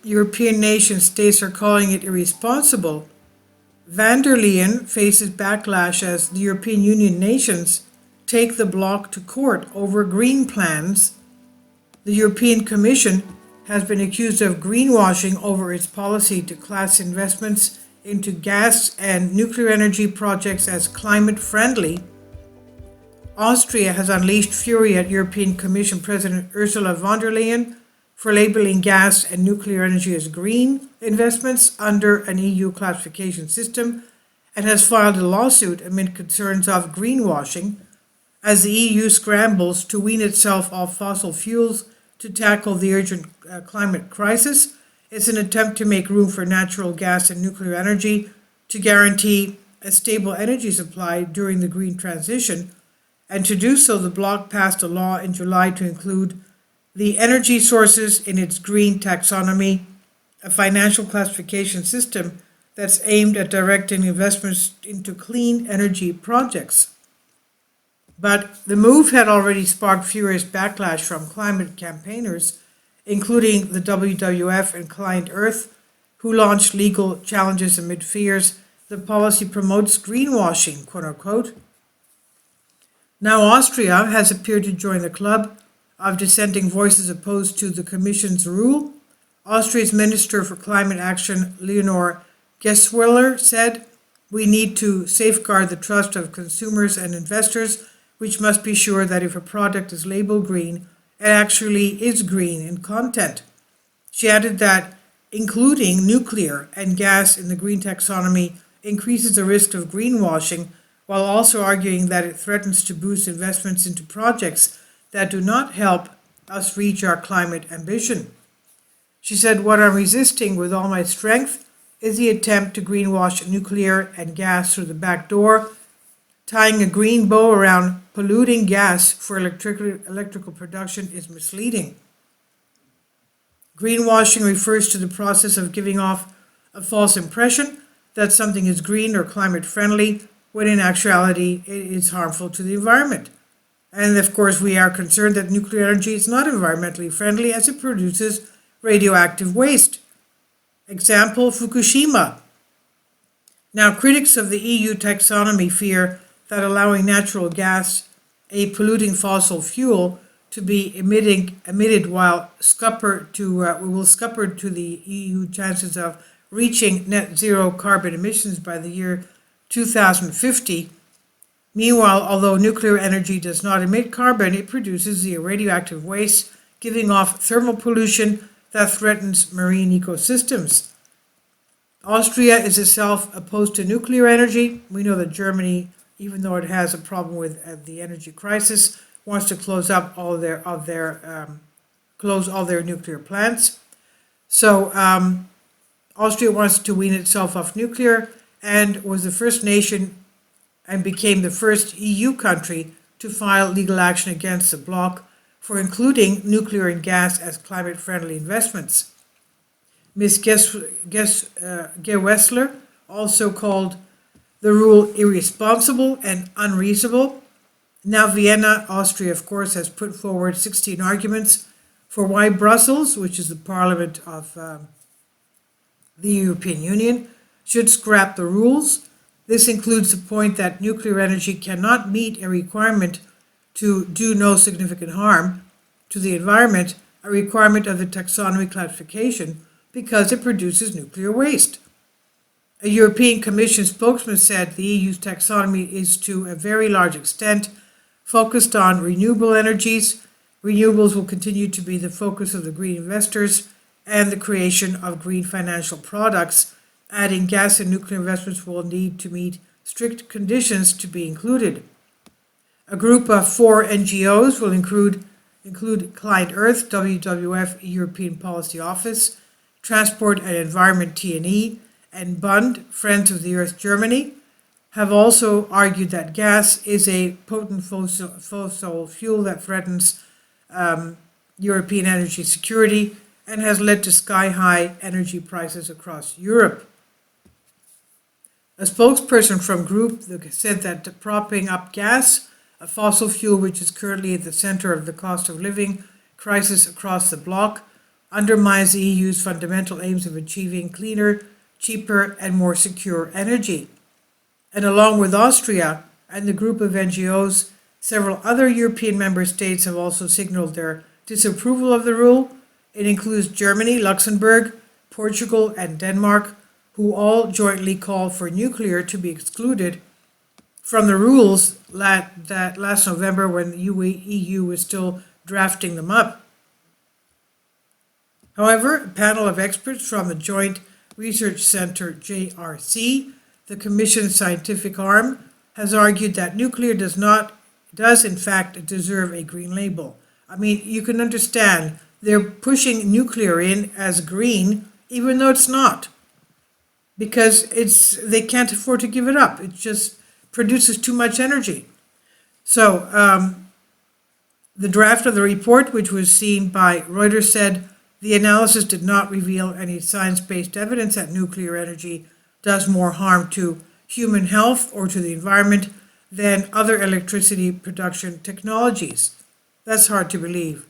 European nation states are calling it irresponsible, van der Leyen faces backlash as the European Union nations take the Bloc to court over green plans. The European Commission has been accused of greenwashing over its policy to class investments into gas and nuclear energy projects as climate friendly. Austria has unleashed fury at European Commission President Ursula von der Leyen for labeling gas and nuclear energy as green investments under an EU classification system, and has filed a lawsuit amid concerns of greenwashing as the EU scrambles to wean itself off fossil fuels to tackle the urgent climate crisis. It's an attempt to make room for natural gas and nuclear energy to guarantee a stable energy supply during the green transition. And to do so, the Bloc passed a law in July to include the energy sources in its green taxonomy, a financial classification system that's aimed at directing investments into clean energy projects. But the move had already sparked furious backlash from climate campaigners, including the WWF and Client Earth, who launched legal challenges amid fears the policy promotes greenwashing, quote unquote. Now Austria has appeared to join the club of dissenting voices opposed to the Commission's rule. Austria's Minister for Climate Action, Leonor Gesweller, said, "We need to safeguard the trust of consumers and investors, which must be sure that if a product is labeled green, it actually is green in content." She added that including nuclear and gas in the green taxonomy increases the risk of greenwashing, while also arguing that it threatens to boost investments into projects that do not help us reach our climate ambition. She said, "What I'm resisting with all my strength is the attempt to greenwash nuclear and gas through the back door. Tying a green bow around polluting gas for electrical production is misleading. Greenwashing refers to the process of giving off a false impression that something is green or climate friendly, when in actuality it is harmful to the environment. And of course we are concerned that nuclear energy is not environmentally friendly as it produces radioactive waste. Example, Fukushima." Now critics of the EU taxonomy fear that allowing natural gas, a polluting fossil fuel, to be emitted will scupper to the EU chances of reaching net zero carbon emissions by the year 2050. Meanwhile, although nuclear energy does not emit carbon, it produces the radioactive waste, giving off thermal pollution that threatens marine ecosystems. Austria is itself opposed to nuclear energy. We know that Germany, even though it has a problem with the energy crisis, wants to close all their nuclear plants. So Austria wants to wean itself off nuclear and was the first nation and became the first EU country to file legal action against the Bloc for including nuclear and gas as climate-friendly investments. Ms. Gewessler also called the rule irresponsible and unreasonable. Now Vienna, Austria, of course, has put forward 16 arguments for why Brussels, which is the parliament of the European Union, should scrap the rules. This includes the point that nuclear energy cannot meet a requirement to do no significant harm to the environment, a requirement of the taxonomy classification, because it produces nuclear waste. A European Commission spokesman said the EU's taxonomy is to a very large extent focused on renewable energies. Renewables will continue to be the focus of the green investors and the creation of green financial products. Adding gas and nuclear investments will need to meet strict conditions to be included. A group of 4 NGOs will include Client Earth, WWF European Policy Office, Transport and Environment TNE, and Bund, Friends of the Earth Germany, have also argued that gas is a potent fossil fuel that threatens European energy security and has led to sky-high energy prices across Europe. A spokesperson from group said that propping up gas, a fossil fuel which is currently at the center of the cost of living crisis across the bloc, undermines the EU's fundamental aims of achieving cleaner, cheaper, and more secure energy. And along with Austria and the group of NGOs, several other European member states have also signaled their disapproval of the rule. It includes Germany, Luxembourg, Portugal, and Denmark, who all jointly call for nuclear to be excluded from the rules that last November, when the EU was still drafting them up. However, a panel of experts from the Joint Research Centre JRC, the Commission's scientific arm, has argued that nuclear does in fact deserve a green label. I mean, you can understand they're pushing nuclear in as green, even though it's not, because they can't afford to give it up. It just produces too much energy. So the draft of the report, which was seen by Reuters, said the analysis did not reveal any science-based evidence that nuclear energy does more harm to human health or to the environment than other electricity production technologies. That's hard to believe.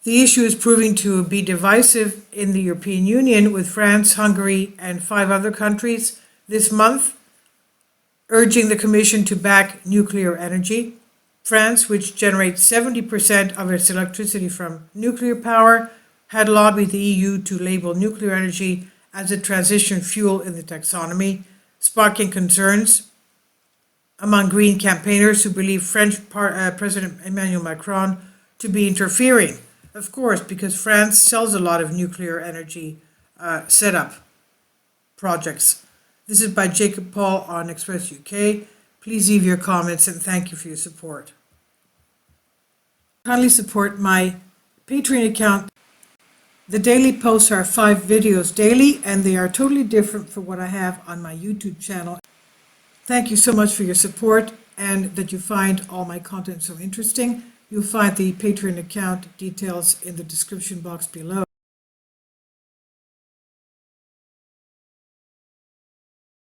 The issue is proving to be divisive in the European Union, with France, Hungary, and 5 other countries this month urging the Commission to back nuclear energy. France, which generates 70% of its electricity from nuclear power, had lobbied the EU to label nuclear energy as a transition fuel in the taxonomy, sparking concerns among Green campaigners who believe French President Emmanuel Macron to be interfering. Of course, because France sells a lot of nuclear energy setup projects. This is by Jacob Paul on Express UK. Please leave your comments and thank you for your support. Kindly support my Patreon account. The daily posts are 5 videos daily, and they are totally different from what I have on my YouTube channel. Thank you so much for your support and that you find all my content so interesting. You'll find the Patreon account details in the description box below.